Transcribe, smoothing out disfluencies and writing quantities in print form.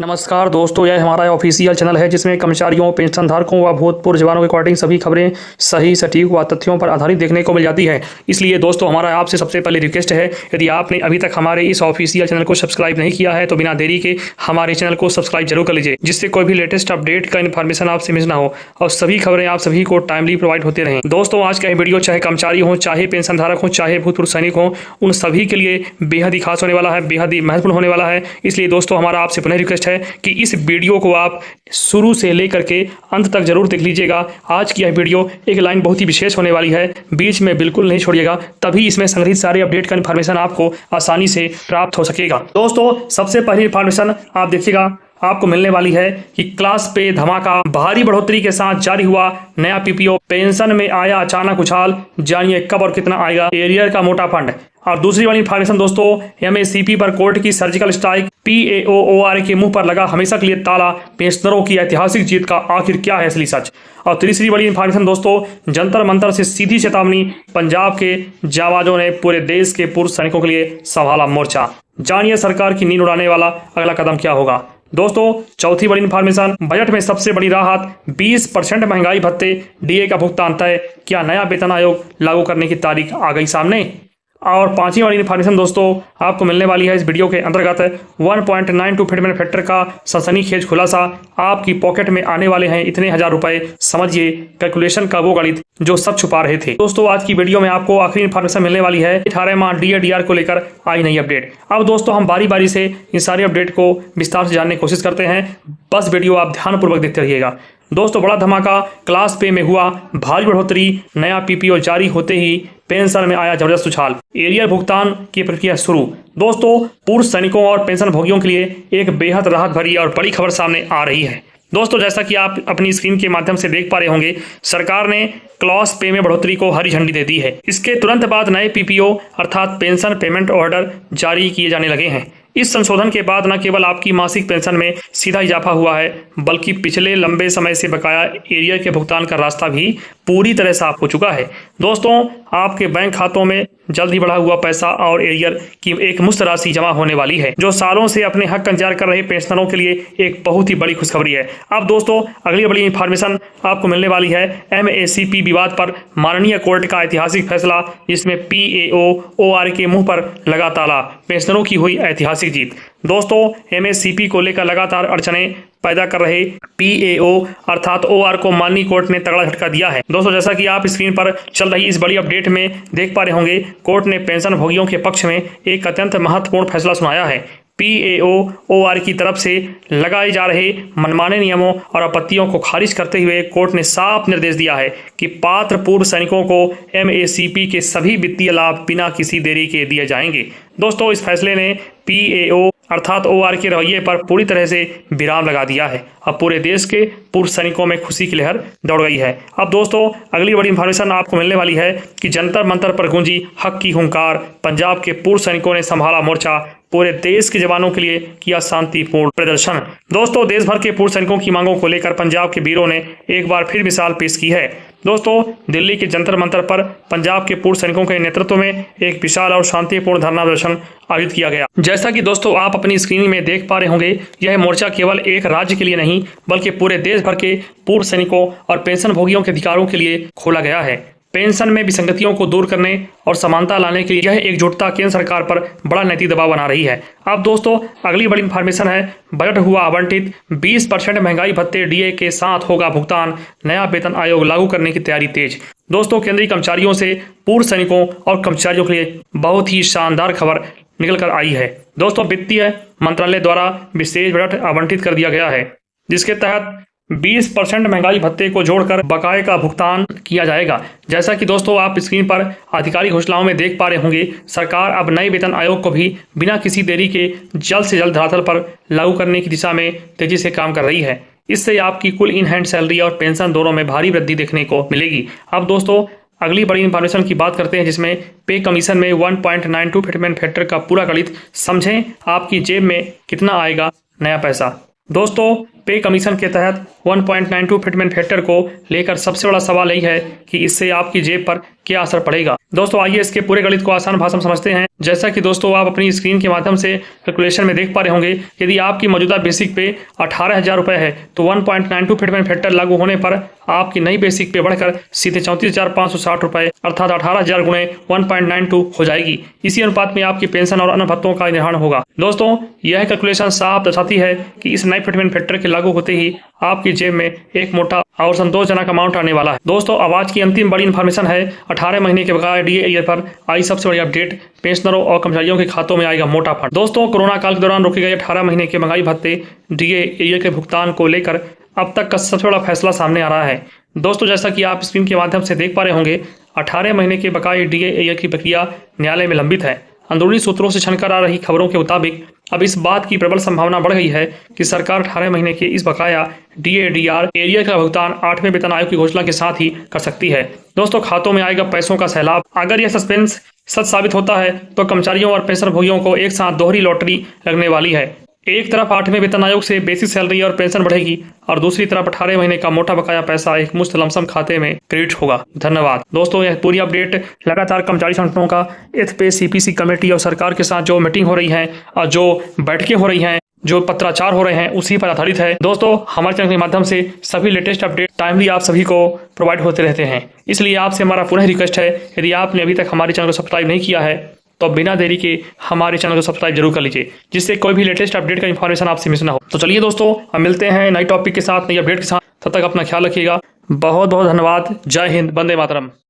नमस्कार दोस्तों, यह हमारा ऑफिशियल चैनल है जिसमें कर्मचारियों, पेंशन धारकों व भूतपूर्व जवानों के अकॉर्डिंग सभी खबरें सही, सटीक व तथ्यों पर आधारित देखने को मिल जाती है। इसलिए दोस्तों, हमारा आपसे सबसे पहले रिक्वेस्ट है, यदि आपने अभी तक हमारे इस ऑफिशियल चैनल को सब्सक्राइब नहीं किया है तो बिना देरी के हमारे चैनल को सब्सक्राइब जरूर कर लीजिए, जिससे कोई भी लेटेस्ट अपडेट का इन्फॉर्मेशन आपसे मिस ना हो और सभी खबरें आप सभी को टाइमली प्रोवाइड होते रहें। दोस्तों, आज का यह वीडियो चाहे कर्मचारी हो, चाहे पेंशन धारक हो, चाहे भूतपूर्व सैनिक हो, उन सभी के लिए बेहद ही खास होने वाला है, बेहद ही महत्वपूर्ण होने वाला है। इसलिए दोस्तों, हमारा आपसे पुनः रिक्वेस्ट है कि इस वीडियो को आप शुरू से लेकर के अंत तक जरूर देख लीजिएगा। आज की यह वीडियो एक लाइन बहुत ही विशेष होने वाली है, बीच में बिल्कुल नहीं छोड़िएगा, तभी इसमें संग्रहित सारे अपडेट का इन्फॉर्मेशन आपको आसानी से प्राप्त हो सकेगा। दोस्तों, सबसे पहली इन्फॉर्मेशन आप देखिएगा, आपको मिलने वाली है कि क्लास पे धमाका, भारी बढ़ोतरी के साथ जारी हुआ नया पीपीओ, पेंशन में आया अचानक उछाल, जानिए कब और कितना आएगा एरियर का मोटा फंड। और दूसरी वाली इन्फॉर्मेशन दोस्तों, एमएससीपी पर कोर्ट की सर्जिकल स्ट्राइक, पीएओओआर के मुंह पर लगा हमेशा के लिए ताला, पेंशनरों की ऐतिहासिक जीत का आखिर क्या है असली सच। और तीसरी बड़ी इन्फॉर्मेशन दोस्तों, जंतर मंतर से सीधी चेतावनी, पंजाब के जाबाजों ने पूरे देश के पूर्व सैनिकों के लिए संभाला मोर्चा, जानिए सरकार की नींद उड़ाने वाला अगला कदम क्या होगा। दोस्तों, चौथी बड़ी इन्फॉर्मेशन, बजट में सबसे बड़ी राहत, 20% महंगाई भत्ते, डीए का भुगतान तय, क्या नया वेतन आयोग लागू करने की तारीख आ गई सामने। और पांचवी वाली इन्फॉर्मेशन दोस्तों, आपको मिलने वाली है इस वीडियो के अंतर्गत 1.92 फिटमेंट फैक्टर का सनसनीखेज खुलासा, आपकी पॉकेट में आने वाले हैं इतने हजार रुपए, समझिए कैलकुलेशन का वो गणित जो सब छुपा रहे थे। दोस्तों, आज की वीडियो में आपको आखिरी इन्फॉर्मेशन मिलने वाली है 18 माह डीए को लेकर आई नई अपडेट। अब दोस्तों, हम बारी बारी से इन सारे अपडेट को विस्तार से जानने की कोशिश करते हैं, बस वीडियो आप ध्यानपूर्वक देखते रहिएगा। दोस्तों, बड़ा धमाका, क्लास पे में हुआ भारी बढ़ोतरी, नया पीपीओ जारी होते ही पेंशन में आया जबरदस्त उछाल, एरियर भुगतान की प्रक्रिया शुरू। दोस्तों, पूर्व सैनिकों और पेंशन भोगियों के लिए एक बेहद राहत भरी और बड़ी खबर सामने आ रही है। दोस्तों, जैसा कि आप अपनी स्क्रीन के माध्यम से देख पा रहे होंगे, सरकार ने क्लॉस पे में बढ़ोतरी को हरी झंडी दे दी है। इसके तुरंत बाद नए पीपीओ अर्थात पेंशन पेमेंट ऑर्डर जारी किए जाने लगे हैं। इस संशोधन के बाद न केवल आपकी मासिक पेंशन में सीधा इजाफा हुआ है, बल्कि पिछले लंबे समय से बकाया एरियर के भुगतान का रास्ता भी पूरी तरह साफ हो चुका है। दोस्तों, आपके बैंक खातों में जल्द ही बढ़ा हुआ पैसा और एरियर की एक मुश्त राशि जमा होने वाली है, जो सालों से अपने हक का इंतजार कर रहे पेंशनरों के लिए एक बहुत ही बड़ी खुशखबरी है। अब दोस्तों, अगली बड़ी इंफॉर्मेशन आपको मिलने वाली है एमएससीपी विवाद पर माननीय कोर्ट का ऐतिहासिक फैसला, जिसमें पीएओओआर के मुंह पर लगा ताला, पेंशनरों की हुई ऐतिहासिक जीत। दोस्तों, एमएससीपी को लेकर लगातार अड़चनें पैदा कर रहे पीएओ अर्थात ओआर को माननीय कोर्ट ने तगड़ा झटका दिया है। दोस्तों, जैसा कि आप स्क्रीन पर चल रही इस बड़ी अपडेट में देख पा रहे होंगे, कोर्ट ने पेंशन भोगियों के पक्ष में एक अत्यंत महत्वपूर्ण फैसला सुनाया है। पीएओओआर की तरफ से लगाए जा रहे मनमाने नियमों और आपत्तियों को खारिज करते हुए कोर्ट ने साफ निर्देश दिया है कि पात्र पूर्व सैनिकों को एमएससीपी के सभी वित्तीय लाभ बिना किसी देरी के दिए जाएंगे। दोस्तों, इस फैसले ने पीएओ अर्थात ओआर के रवैये पर पूरी तरह से विराम लगा दिया है। अब पूरे देश के पूर्व सैनिकों में खुशी की लहर दौड़ गई है। अब दोस्तों, अगली बड़ी इंफॉर्मेशन आपको मिलने वाली है कि जंतर मंतर पर गूंजी हक की हुंकार, पंजाब के पूर्व सैनिकों ने संभाला मोर्चा, पूरे देश के जवानों के लिए किया शांतिपूर्ण प्रदर्शन। दोस्तों, देश भर के पूर्व सैनिकों की मांगों को लेकर पंजाब के वीरों ने एक बार फिर मिसाल पेश की है। दोस्तों, दिल्ली के जंतर मंतर पर पंजाब के पूर्व सैनिकों के नेतृत्व में एक विशाल और शांतिपूर्ण धरना प्रदर्शन आयोजित किया गया। जैसा कि दोस्तों आप अपनी स्क्रीन में देख पा रहे होंगे, यह मोर्चा केवल एक राज्य के लिए नहीं बल्कि पूरे देश भर के पूर्व सैनिकों और पेंशन भोगियों के अधिकारों के लिए खोला गया है। पेंशन में विसंगतियों को दूर करने और समानता लाने के लिए यह एकजुटता केंद्र सरकार पर बड़ा नैतिक दबाव बना रही है। अब दोस्तों, अगली बड़ी इंफॉर्मेशन है, बजट हुआ आवंटित, 20% महंगाई भत्ते डीए के साथ होगा भुगतान, नया वेतन आयोग लागू करने की तैयारी तेज। दोस्तों, केंद्रीय कर्मचारियों से पूर्व सैनिकों और कर्मचारियों के लिए बहुत ही शानदार खबर निकल कर आई है। दोस्तों, वित्तीय मंत्रालय द्वारा विशेष बजट आवंटित कर दिया गया है, जिसके तहत 20% महंगाई भत्ते को जोड़कर बकाये का भुगतान किया जाएगा। जैसा कि दोस्तों आप स्क्रीन पर आधिकारिक घोषणाओं में देख पा रहे होंगे, सरकार अब नए वेतन आयोग को भी बिना किसी देरी के जल्द से जल्द धरातल पर लागू करने की दिशा में तेजी से काम कर रही है। इससे आपकी कुल इन हैंड सैलरी और पेंशन दोनों में भारी वृद्धि देखने को मिलेगी। अब दोस्तों, अगली बड़ी इंफॉर्मेशन की बात करते हैं, जिसमें पे कमीशन में 1.92 फिटमेंट फैक्टर का पूरा गणित, समझें आपकी जेब में कितना आएगा नया पैसा। दोस्तों, पे कमीशन के तहत 1.92 फिटमेंट फैक्टर को लेकर सबसे बड़ा सवाल यही है कि इससे आपकी जेब पर क्या असर पड़ेगा। दोस्तों आइए इसके पूरे गणित को आसान भाषा में समझते हैं। जैसा कि दोस्तों आप अपनी स्क्रीन के माध्यम से कैलकुलेशन में देख पा रहे होंगे, यदि आपकी मौजूदा बेसिक पे 18,000 रुपये है तो 1.92 फिटमेंट फैक्टर लागू होने पर आपकी नई बेसिक पे बढ़कर सीधे 34,560 रुपये अर्थात 18,000 गुणे 1.92 हो जाएगी। इसी अनुपात में आपकी पेंशन और अन्य भत्तों का निर्धारण होगा। दोस्तों यह कैलकुलेशन साफ दर्शाती है कि इस नए फिटमेंट फैक्टर के लागू होते ही आपकी जेब में एक मोटा और संतोषजनक अमाउंट आने वाला है। दोस्तों आवाज की अंतिम बड़ी इन्फॉर्मेशन है, 18 महीने के बकाया डीए ईयर पर आई सबसे बड़ी अपडेट, पेंशनरों और कर्मचारियों के खातों में आएगा मोटा फंड। दोस्तों कोरोना काल के दौरान रोके गए 18 महीने के महंगाई भत्ते डीए ईयर के भुगतान को लेकर अब तक का सबसे बड़ा फैसला सामने आ रहा है। दोस्तों जैसा कि आप स्क्रीन के माध्यम से देख पा रहे होंगे, 18 महीने के बकाये डीए ईयर की प्रक्रिया न्यायालय में लंबित है। अंदरूनी सूत्रों से छनकर आ रही खबरों के मुताबिक अब इस बात की प्रबल संभावना बढ़ गई है कि सरकार 18 महीने के इस बकाया डीएडीआर एरिया का भुगतान 8वें वेतन आयोग की घोषणा के साथ ही कर सकती है। दोस्तों खातों में आएगा पैसों का सैलाब। अगर यह सस्पेंस सच साबित होता है तो कर्मचारियों और पेंशनभोगियों को एक साथ दोहरी लॉटरी लगने वाली है। एक तरफ 8वें वेतन आयोग से बेसिक सैलरी और पेंशन बढ़ेगी और दूसरी तरफ 18 महीने का मोटा बकाया पैसा एक मुश्त लमसम खाते में क्रेडिट होगा। धन्यवाद। दोस्तों यह पूरी अपडेट लगातार कर्मचारी संगठनों का इस पे सीपीसी कमेटी और सरकार के साथ जो मीटिंग हो रही है और जो बैठकें हो रही हैं, जो पत्राचार हो रहे हैं, उसी पर आधारित है। दोस्तों हमारे चैनल के माध्यम से सभी लेटेस्ट अपडेट टाइमली आप सभी को प्रोवाइड होते रहते हैं, इसलिए आपसे हमारा पुनः रिक्वेस्ट है, यदि आपने अभी तक हमारे चैनल को सब्सक्राइब नहीं किया है तो बिना देरी के हमारे चैनल को सब्सक्राइब जरूर कर लीजिए, जिससे कोई भी लेटेस्ट अपडेट का इन्फॉर्मेशन आपसे मिस ना हो। तो चलिए दोस्तों हम मिलते हैं नई टॉपिक के साथ, नई अपडेट के साथ। तब तक अपना ख्याल रखिएगा। बहुत बहुत धन्यवाद। जय हिंद, वंदे मातरम।